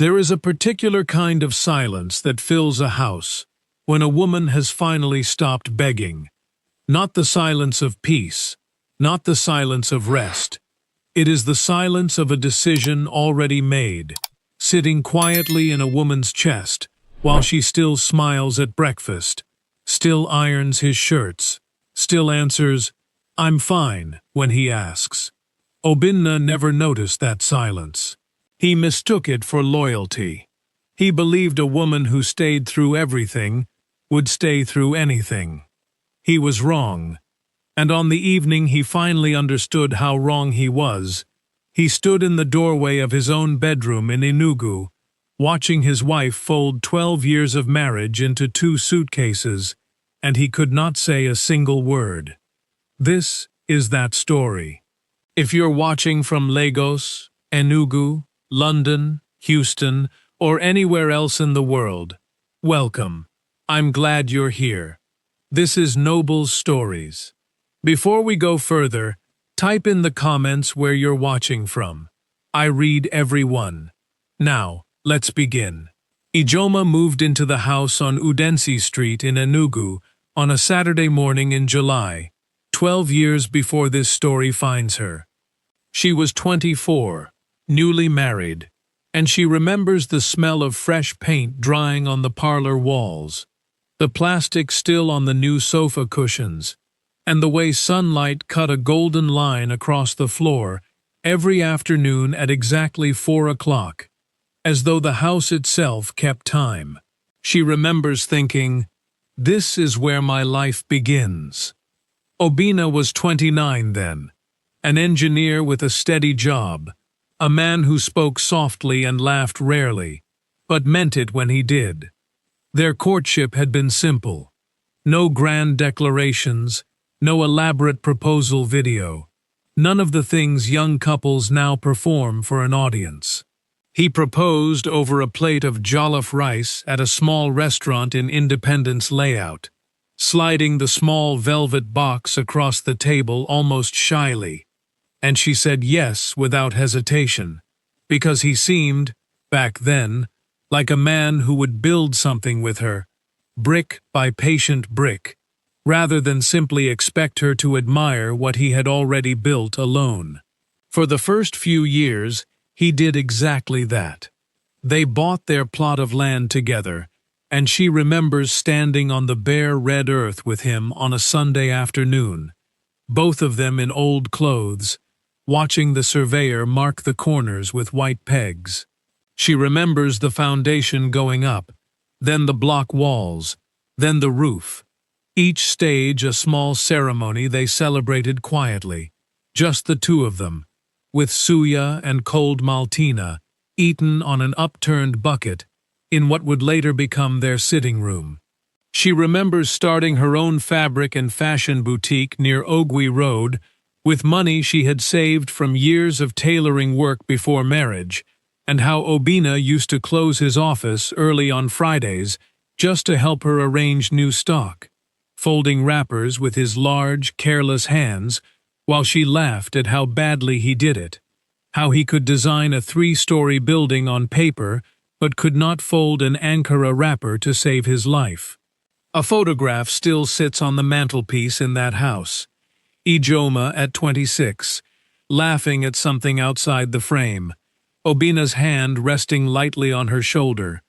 There is a particular kind of silence that fills a house when a woman has finally stopped begging. Not the silence of peace, not the silence of rest. It is the silence of a decision already made, sitting quietly in a woman's chest while she still smiles at breakfast, still irons his shirts, still answers, "I'm fine," when he asks. Obinna never noticed that silence. He mistook it for loyalty. He believed a woman who stayed through everything would stay through anything. He was wrong, and on the evening he finally understood how wrong he was. He stood in the doorway of his own bedroom in Enugu, watching his wife fold 12 years of marriage into 2 suitcases, and he could not say a single word. This is that story. If you're watching from Lagos, Enugu, London, Houston, or anywhere else in the world, welcome. I'm glad you're here. This is Noble's Stories. Before we go further, type in the comments where you're watching from. I read every one. Now, let's begin. Ijeoma moved into the house on Udensi Street in Enugu on a Saturday morning in July, 12 years before this story finds her. She was 24, newly married, and she remembers the smell of fresh paint drying on the parlor walls, the plastic still on the new sofa cushions, and the way sunlight cut a golden line across the floor every afternoon at exactly 4 o'clock, as though the house itself kept time. She remembers thinking, "This is where my life begins." Obinna was 29 then, an engineer with a steady job, a man who spoke softly and laughed rarely, but meant it when he did. Their courtship had been simple. No grand declarations, no elaborate proposal video, none of the things young couples now perform for an audience. He proposed over a plate of jollof rice at a small restaurant in Independence Layout, sliding the small velvet box across the table almost shyly, and she said yes without hesitation, because he seemed, back then, like a man who would build something with her, brick by patient brick, rather than simply expect her to admire what he had already built alone. For the first few years, he did exactly that. They bought their plot of land together, and she remembers standing on the bare red earth with him on a Sunday afternoon, both of them in old clothes, watching the surveyor mark the corners with white pegs. She remembers the foundation going up, then the block walls, then the roof. Each stage a small ceremony they celebrated quietly, just the two of them, with suya and cold maltina, eaten on an upturned bucket, in what would later become their sitting room. She remembers starting her own fabric and fashion boutique near Ogwe Road, with money she had saved from years of tailoring work before marriage, and how Obinna used to close his office early on Fridays just to help her arrange new stock, folding wrappers with his large, careless hands, while she laughed at how badly he did it, how he could design a 3-story building on paper but could not fold an Ankara wrapper to save his life. A photograph still sits on the mantelpiece in that house. Ijeoma at 26, laughing at something outside the frame, Obinna's hand resting lightly on her shoulder,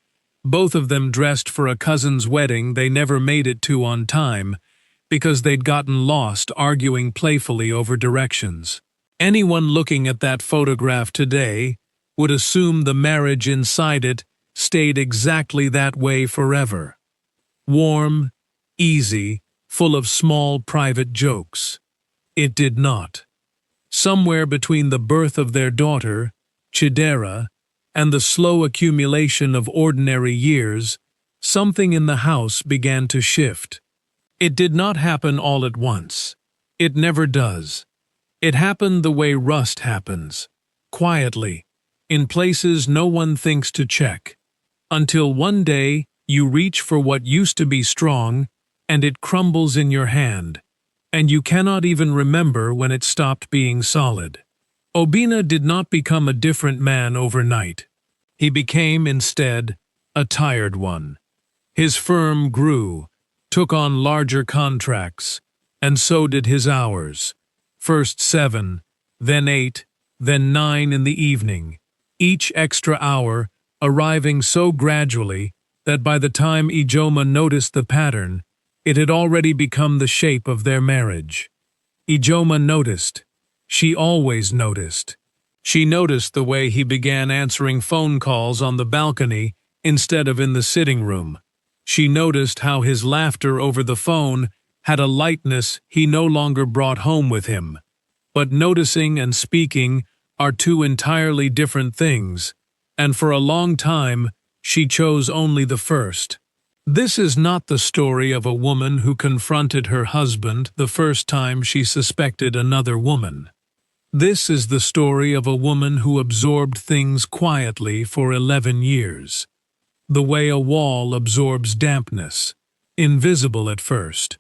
both of them dressed for a cousin's wedding they never made it to on time because they'd gotten lost arguing playfully over directions. Anyone looking at that photograph today would assume the marriage inside it stayed exactly that way forever. Warm, easy, full of small private jokes. It did not. Somewhere between the birth of their daughter, Chidera, and the slow accumulation of ordinary years, something in the house began to shift. It did not happen all at once. It never does. It happened the way rust happens, quietly, in places no one thinks to check, until one day you reach for what used to be strong and it crumbles in your hand, and you cannot even remember when it stopped being solid. Obinna did not become a different man overnight. He became, instead, a tired one. His firm grew, took on larger contracts, and so did his hours. First 7, then 8, then 9 in the evening, each extra hour arriving so gradually that by the time Ijeoma noticed the pattern, it had already become the shape of their marriage. Ijeoma noticed. She always noticed. She noticed the way he began answering phone calls on the balcony instead of in the sitting room. She noticed how his laughter over the phone had a lightness he no longer brought home with him. But noticing and speaking are two entirely different things, and for a long time she chose only the first. This is not the story of a woman who confronted her husband the first time she suspected another woman. This is the story of a woman who absorbed things quietly for 11 years. The way a wall absorbs dampness, invisible at first,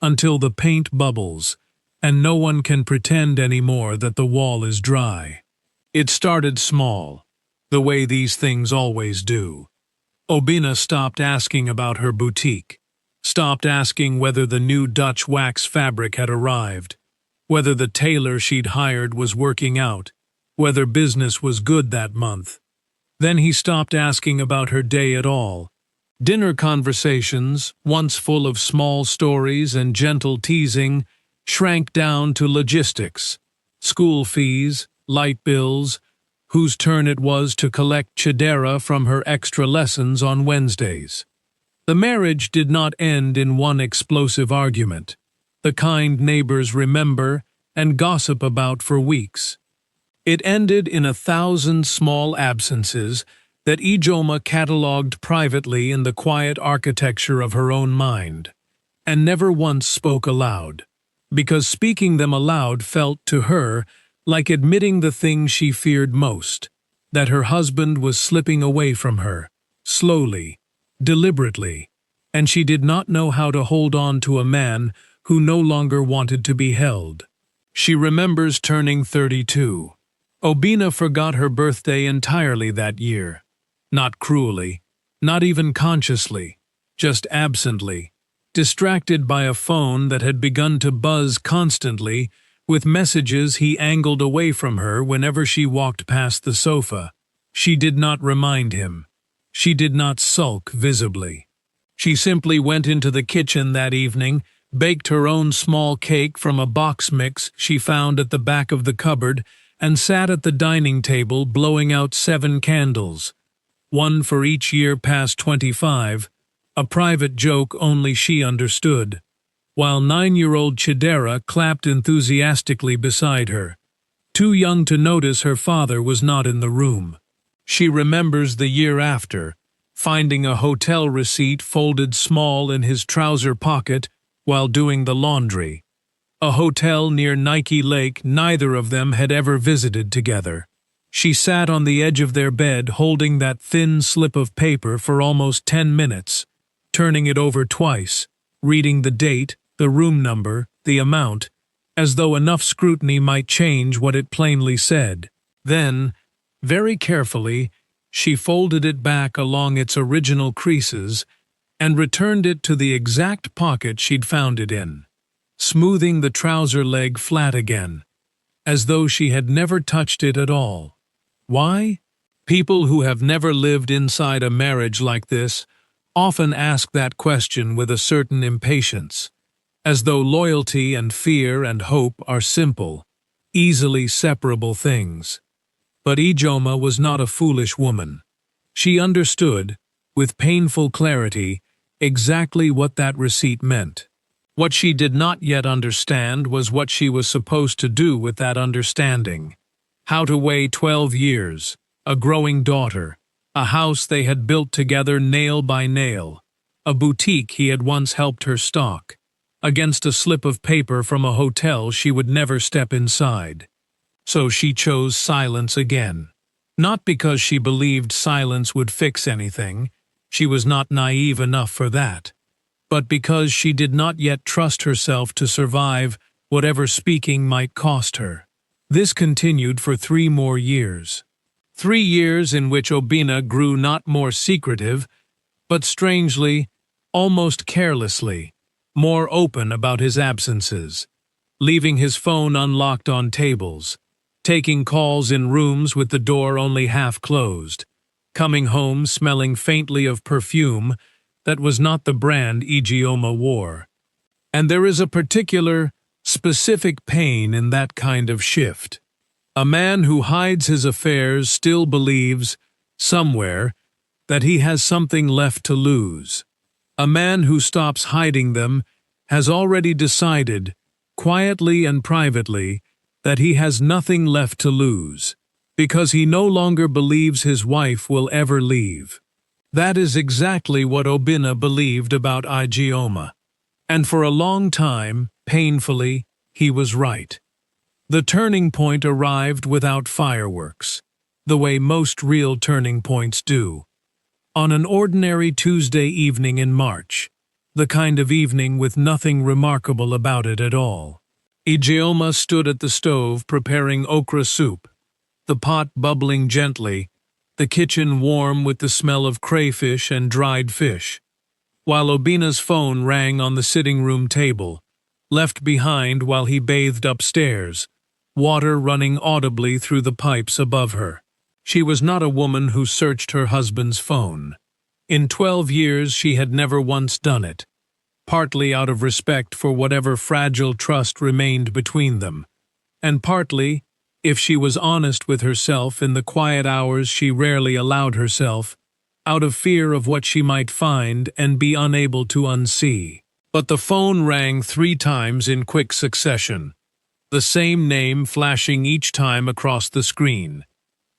until the paint bubbles, and no one can pretend anymore that the wall is dry. It started small, the way these things always do. Obina stopped asking about her boutique, stopped asking whether the new Dutch wax fabric had arrived, whether the tailor she'd hired was working out, whether business was good that month. Then he stopped asking about her day at all. Dinner conversations, once full of small stories and gentle teasing, shrank down to logistics, school fees, light bills, whose turn it was to collect chidera from her extra lessons on Wednesdays. The marriage did not end in one explosive argument, the kind neighbors remember and gossip about for weeks. It ended in 1,000 small absences that Ijeoma catalogued privately in the quiet architecture of her own mind, and never once spoke aloud, because speaking them aloud felt to her like admitting the thing she feared most, that her husband was slipping away from her, slowly, deliberately, and she did not know how to hold on to a man who no longer wanted to be held. She remembers turning 32. Obina forgot her birthday entirely that year. Not cruelly, not even consciously, just absently, distracted by a phone that had begun to buzz constantly with messages he angled away from her whenever she walked past the sofa. She did not remind him. She did not sulk visibly. She simply went into the kitchen that evening, baked her own small cake from a box mix she found at the back of the cupboard, and sat at the dining table blowing out 7 candles, one for each year past 25, a private joke only she understood, while 9-year-old Chidera clapped enthusiastically beside her, too young to notice her father was not in the room. She remembers the year after, finding a hotel receipt folded small in his trouser pocket while doing the laundry. A hotel near Nike Lake neither of them had ever visited together. She sat on the edge of their bed holding that thin slip of paper for almost 10 minutes, turning it over twice, reading the date, the room number, the amount, as though enough scrutiny might change what it plainly said. Then, very carefully, she folded it back along its original creases and returned it to the exact pocket she'd found it in, smoothing the trouser leg flat again, as though she had never touched it at all. Why? People who have never lived inside a marriage like this often ask that question with a certain impatience, as though loyalty and fear and hope are simple, easily separable things. But Ijeoma was not a foolish woman. She understood, with painful clarity, exactly what that receipt meant. What she did not yet understand was what she was supposed to do with that understanding. How to weigh 12 years, a growing daughter, a house they had built together nail by nail, a boutique he had once helped her stock, against a slip of paper from a hotel she would never step inside. So she chose silence again. Not because she believed silence would fix anything, she was not naive enough for that, but because she did not yet trust herself to survive whatever speaking might cost her. This continued for 3 more years. 3 years in which Obina grew not more secretive, but strangely, almost carelessly, more open about his absences, leaving his phone unlocked on tables, taking calls in rooms with the door only half closed, coming home smelling faintly of perfume that was not the brand Ijeoma wore. And there is a particular, specific pain in that kind of shift. A man who hides his affairs still believes, somewhere, that he has something left to lose. A man who stops hiding them has already decided, quietly and privately, that he has nothing left to lose, because he no longer believes his wife will ever leave. That is exactly what Obina believed about Ijeoma. And for a long time, painfully, he was right. The turning point arrived without fireworks, the way most real turning points do. On an ordinary Tuesday evening in March, the kind of evening with nothing remarkable about it at all. Ijeoma stood at the stove preparing okra soup, the pot bubbling gently, the kitchen warm with the smell of crayfish and dried fish, while Obina's phone rang on the sitting room table, left behind while he bathed upstairs, water running audibly through the pipes above her. She was not a woman who searched her husband's phone. In 12 years she had never once done it, partly out of respect for whatever fragile trust remained between them, and partly, if she was honest with herself in the quiet hours she rarely allowed herself, out of fear of what she might find and be unable to unsee. But the phone rang 3 times in quick succession, the same name flashing each time across the screen,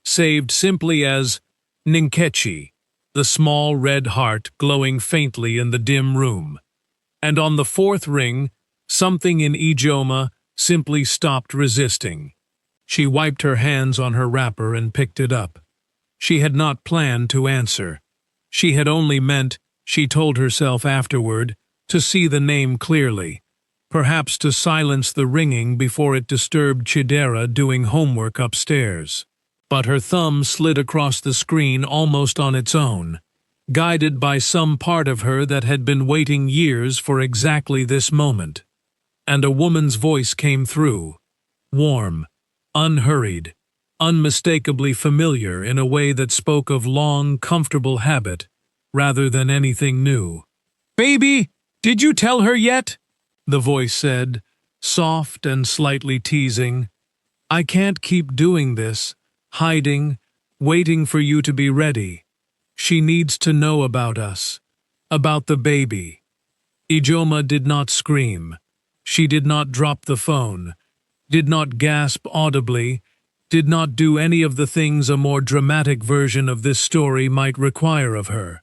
saved simply as Nkechi, the small red heart glowing faintly in the dim room. And on the 4th ring, something in Ijeoma simply stopped resisting. She wiped her hands on her wrapper and picked it up. She had not planned to answer. She had only meant, she told herself afterward, to see the name clearly, perhaps to silence the ringing before it disturbed Chidera doing homework upstairs. But her thumb slid across the screen almost on its own, guided by some part of her that had been waiting years for exactly this moment. And a woman's voice came through, warm, unhurried, unmistakably familiar in a way that spoke of long, comfortable habit rather than anything new. "Baby, did you tell her yet?" the voice said, soft and slightly teasing. "I can't keep doing this, hiding, waiting for you to be ready. She needs to know about us, about the baby." Ijeoma did not scream. She did not drop the phone, did not gasp audibly, did not do any of the things a more dramatic version of this story might require of her.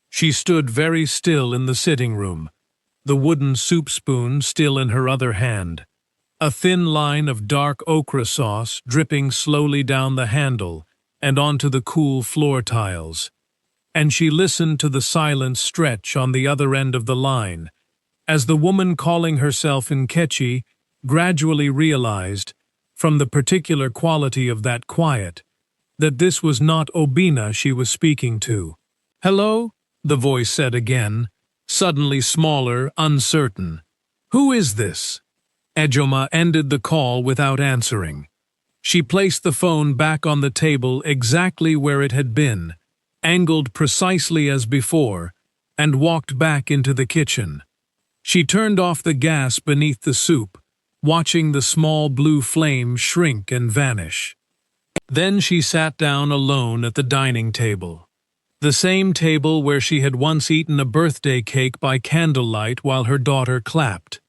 She stood very still in the sitting room, the wooden soup spoon still in her other hand, a thin line of dark okra sauce dripping slowly down the handle and onto the cool floor tiles. And she listened to the silent stretch on the other end of the line, as the woman calling herself Nkechi gradually realized, from the particular quality of that quiet, that this was not Obina she was speaking to. "Hello?" the voice said again, suddenly smaller, uncertain. "Who is this?" Ijeoma ended the call without answering. She placed the phone back on the table exactly where it had been, angled precisely as before, and walked back into the kitchen. She turned off the gas beneath the soup, watching the small blue flame shrink and vanish. Then she sat down alone at the dining table, the same table where she had once eaten a birthday cake by candlelight while her daughter clapped,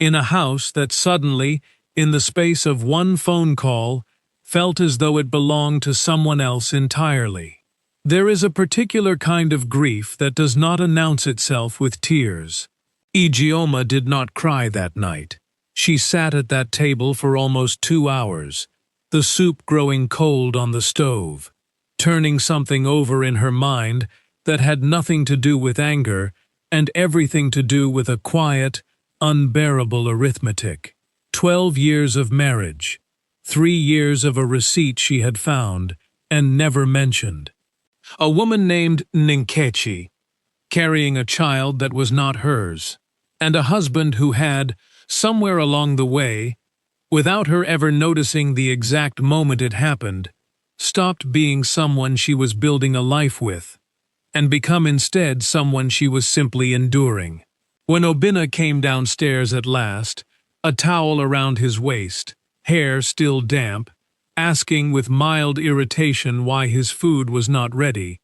in a house that suddenly, in the space of one phone call, felt as though it belonged to someone else entirely. There is a particular kind of grief that does not announce itself with tears. Ijeoma did not cry that night. She sat at that table for almost 2 hours, the soup growing cold on the stove, turning something over in her mind that had nothing to do with anger and everything to do with a quiet, unbearable arithmetic. 12 years of marriage, 3 years of a receipt she had found, and never mentioned. A woman named Nkechi, carrying a child that was not hers, and a husband who had, somewhere along the way, without her ever noticing the exact moment it happened, stopped being someone she was building a life with, and become instead someone she was simply enduring. When Obinna came downstairs at last, a towel around his waist, hair still damp, asking with mild irritation why his food was not ready,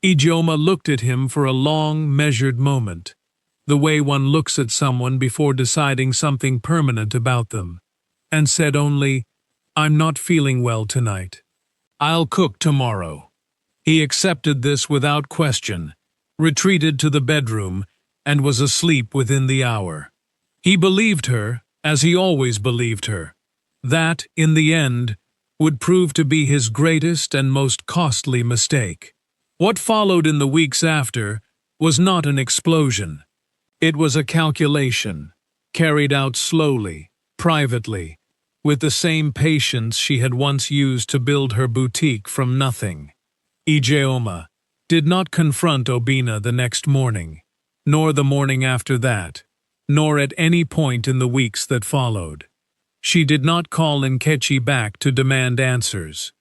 Ijeoma looked at him for a long, measured moment, the way one looks at someone before deciding something permanent about them, and said only, "I'm not feeling well tonight. I'll cook tomorrow." He accepted this without question, retreated to the bedroom, and was asleep within the hour. He believed her, as he always believed her. That, in the end, would prove to be his greatest and most costly mistake. What followed in the weeks after was not an explosion. It was a calculation, carried out slowly, privately, with the same patience she had once used to build her boutique from nothing. Ijeoma did not confront Obinna the next morning, nor the morning after that, nor at any point in the weeks that followed. She did not call Nkechi back to demand answers.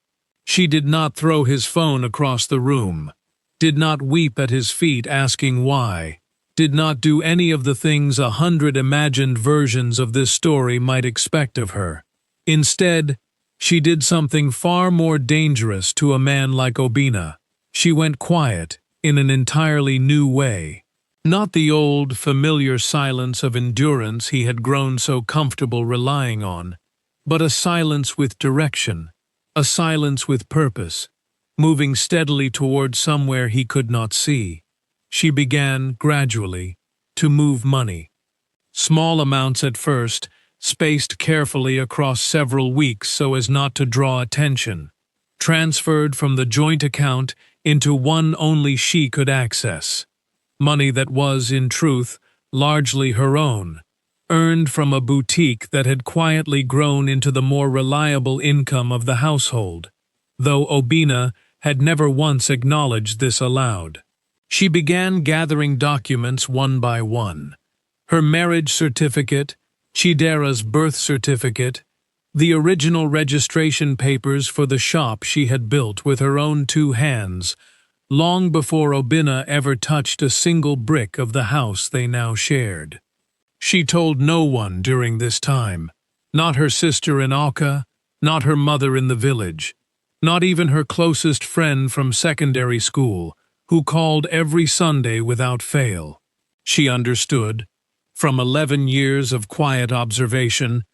She did not throw his phone across the room, did not weep at his feet asking why, did not do any of the things 100 imagined versions of this story might expect of her. Instead, she did something far more dangerous to a man like Obinna. She went quiet in an entirely new way. Not the old, familiar silence of endurance he had grown so comfortable relying on, but a silence with direction, a silence with purpose, moving steadily toward somewhere he could not see. She began, gradually, to move money. Small amounts at first, spaced carefully across several weeks so as not to draw attention, transferred from the joint account into one only she could access. Money that was, in truth, largely her own, earned from a boutique that had quietly grown into the more reliable income of the household, though Obinna had never once acknowledged this aloud. She began gathering documents one by one. Her marriage certificate, Chidera's birth certificate, the original registration papers for the shop she had built with her own 2 hands, long before Obinna ever touched a single brick of the house they now shared. She told no one during this time, not her sister in Awka, not her mother in the village, not even her closest friend from secondary school, who called every Sunday without fail. She understood, from 11 years of quiet observation,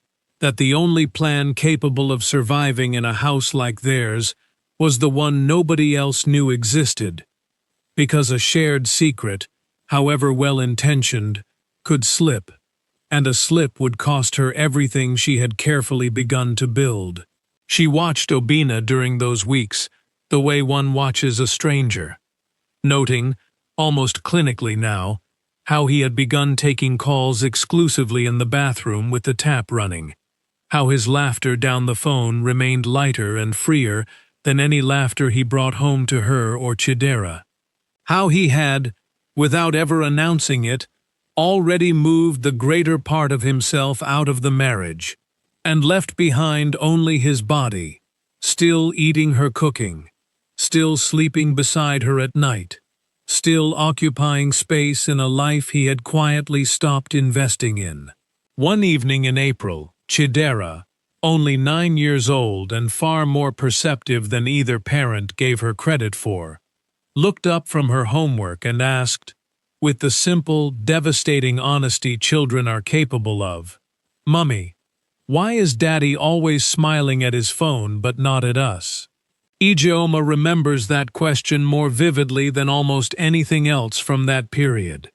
that the only plan capable of surviving in a house like theirs was the one nobody else knew existed, because a shared secret, however well-intentioned, could slip, and a slip would cost her everything she had carefully begun to build. She watched Obinna during those weeks, the way one watches a stranger, noting, almost clinically now, how he had begun taking calls exclusively in the bathroom with the tap running, how his laughter down the phone remained lighter and freer than any laughter he brought home to her or Chidera, how he had, without ever announcing it, already moved the greater part of himself out of the marriage, and left behind only his body, still eating her cooking, still sleeping beside her at night, still occupying space in a life he had quietly stopped investing in. One evening in April, Chidera, only 9 years old and far more perceptive than either parent gave her credit for, looked up from her homework and asked, with the simple, devastating honesty children are capable of, "Mummy, why is Daddy always smiling at his phone but not at us?" Ijeoma remembers that question more vividly than almost anything else from that period.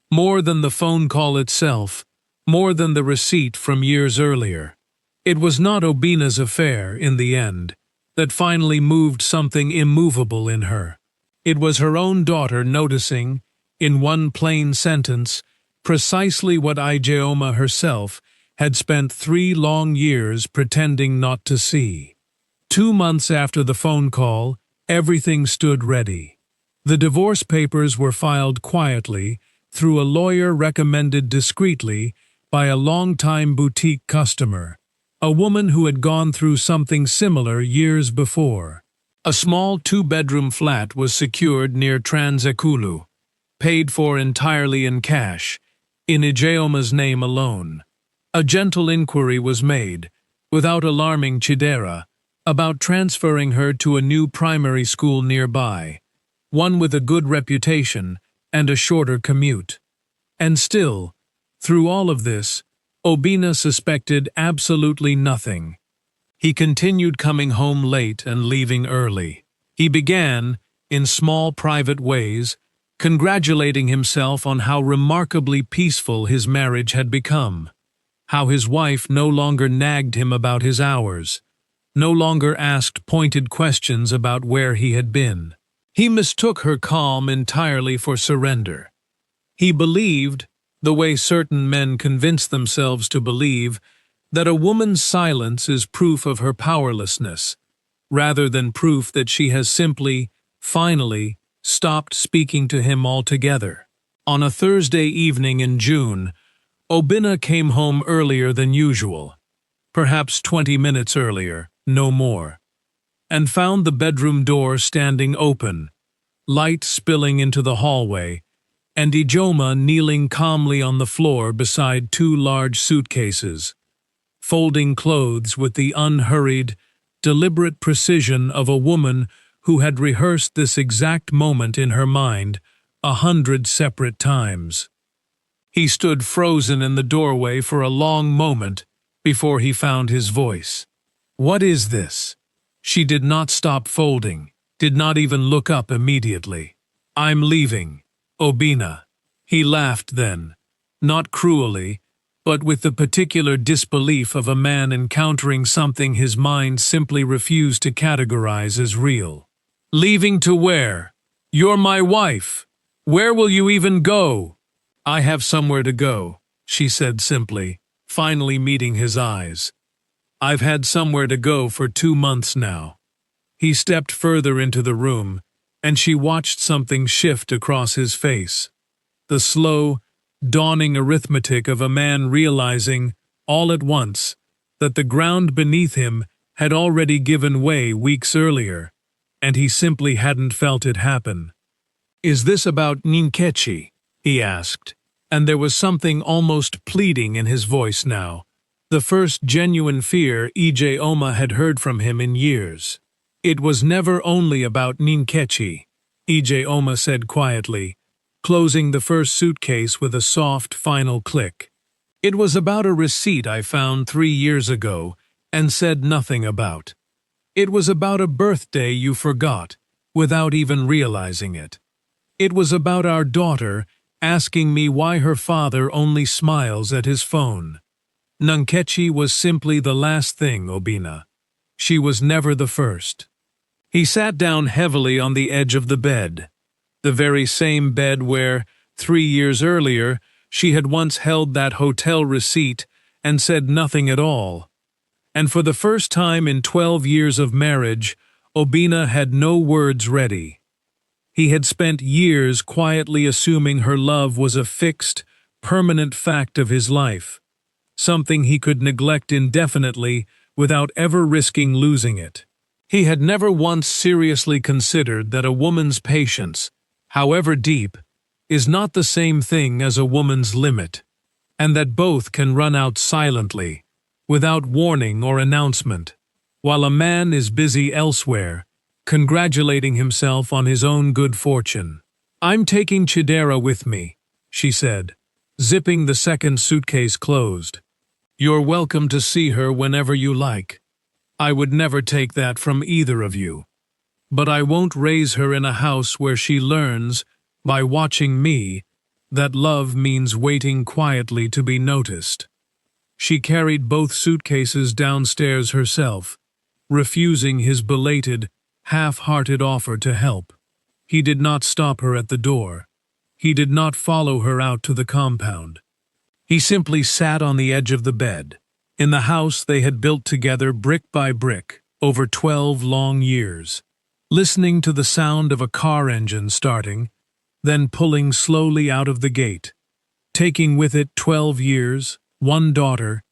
More than the phone call itself, more than the receipt from years earlier. It was not Obinna's affair, in the end, that finally moved something immovable in her. It was her own daughter noticing, in one plain sentence, precisely what Ijeoma herself had spent 3 long years pretending not to see. 2 months after the phone call, everything stood ready. The divorce papers were filed quietly, through a lawyer recommended discreetly by a long-time boutique customer, a woman who had gone through something similar years before. A small 2-bedroom flat was secured near Transekulu, paid for entirely in cash, in Ijeoma's name alone. A gentle inquiry was made, without alarming Chidera, about transferring her to a new primary school nearby, one with a good reputation and a shorter commute. And still, through all of this, Obinna suspected absolutely nothing. He continued coming home late and leaving early. He began, in small private ways, congratulating himself on how remarkably peaceful his marriage had become, how his wife no longer nagged him about his hours, no longer asked pointed questions about where he had been. He mistook her calm entirely for surrender. He believed, the way certain men convince themselves to believe, that a woman's silence is proof of her powerlessness, rather than proof that she has simply, finally, stopped speaking to him altogether. On a Thursday evening in June, Obinna came home earlier than usual, perhaps 20 minutes earlier, no more, and found the bedroom door standing open, light spilling into the hallway, and Ijeoma kneeling calmly on the floor beside 2 large suitcases, folding clothes with the unhurried, deliberate precision of a woman who had rehearsed this exact moment in her mind 100 separate times. He stood frozen in the doorway for a long moment before he found his voice. "What is this?" She did not stop folding, did not even look up immediately. "I'm leaving, Obinna." He laughed then, not cruelly, but with the particular disbelief of a man encountering something his mind simply refused to categorize as real. "Leaving to where? You're my wife. Where will you even go?" "I have somewhere to go," she said simply, finally meeting his eyes. "I've had somewhere to go for 2 months now." He stepped further into the room, and she watched something shift across his face. The slow, dawning arithmetic of a man realizing, all at once, that the ground beneath him had already given way weeks earlier, and he simply hadn't felt it happen. "Is this about Nkechi?" he asked, and there was something almost pleading in his voice now, the first genuine fear Ijeoma had heard from him in years. "It was never only about Nkechi," Ijeoma said quietly, closing the first suitcase with a soft, final click. "It was about a receipt I found 3 years ago and said nothing about. It was about a birthday you forgot, without even realizing it. It was about our daughter asking me why her father only smiles at his phone. Nkechi was simply the last thing, Obinna. She was never the first." He sat down heavily on the edge of the bed, the very same bed where, 3 years earlier, she had once held that hotel receipt and said nothing at all. And for the first time in 12 years of marriage, Obinna had no words ready. He had spent years quietly assuming her love was a fixed, permanent fact of his life, something he could neglect indefinitely without ever risking losing it. He had never once seriously considered that a woman's patience, however deep, is not the same thing as a woman's limit, and that both can run out silently, without warning or announcement, while a man is busy elsewhere, congratulating himself on his own good fortune. "I'm taking Chidera with me," she said, zipping the second suitcase closed. "You're welcome to see her whenever you like. I would never take that from either of you. But I won't raise her in a house where she learns, by watching me, that love means waiting quietly to be noticed." She carried both suitcases downstairs herself, refusing his belated, half-hearted offer to help. He did not stop her at the door. He did not follow her out to the compound. He simply sat on the edge of the bed, in the house they had built together brick by brick, over 12 long years, listening to the sound of a car engine starting, then pulling slowly out of the gate, taking with it 12 years, one daughter,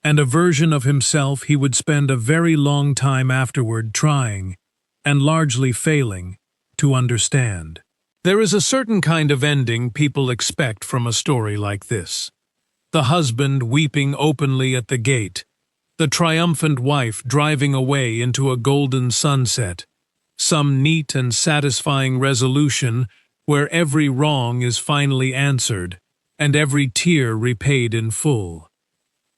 and a version of himself he would spend a very long time afterward trying, and largely failing, to understand. There is a certain kind of ending people expect from a story like this. The husband weeping openly at the gate, the triumphant wife driving away into a golden sunset, some neat and satisfying resolution where every wrong is finally answered and every tear repaid in full.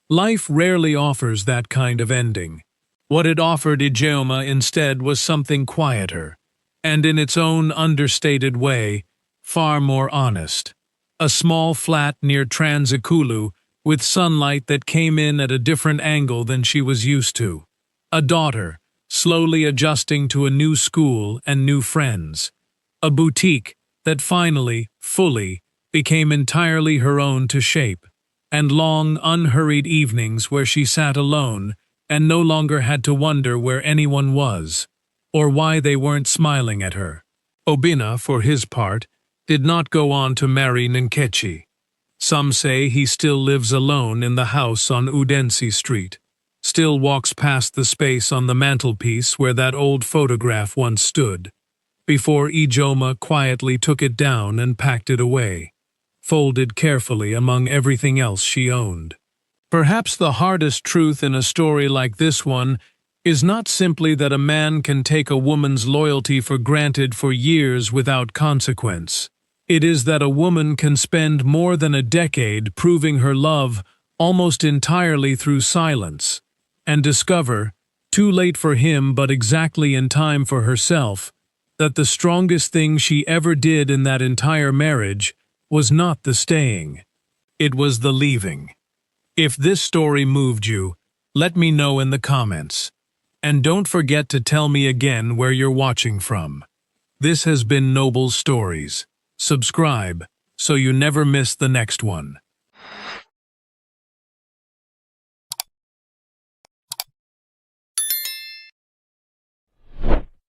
Life rarely offers that kind of ending. What it offered Ijeoma instead was something quieter, and in its own understated way, far more honest. A small flat near Transikulu with sunlight that came in at a different angle than she was used to. A daughter, slowly adjusting to a new school and new friends. A boutique that finally, fully, became entirely her own to shape. And long, unhurried evenings where she sat alone and no longer had to wonder where anyone was, or why they weren't smiling at her. Obinna, for his part, did not go on to marry Nkechi. Some say he still lives alone in the house on Udensi Street, still walks past the space on the mantelpiece where that old photograph once stood, before Ijeoma quietly took it down and packed it away, folded carefully among everything else she owned. Perhaps the hardest truth in a story like this one is not simply that a man can take a woman's loyalty for granted for years without consequence. It is that a woman can spend more than a decade proving her love almost entirely through silence, and discover, too late for him but exactly in time for herself, that the strongest thing she ever did in that entire marriage was not the staying. It was the leaving. If this story moved you, let me know in the comments. And don't forget to tell me again where you're watching from. This has been Noble Stories. Subscribe so you never miss the next one.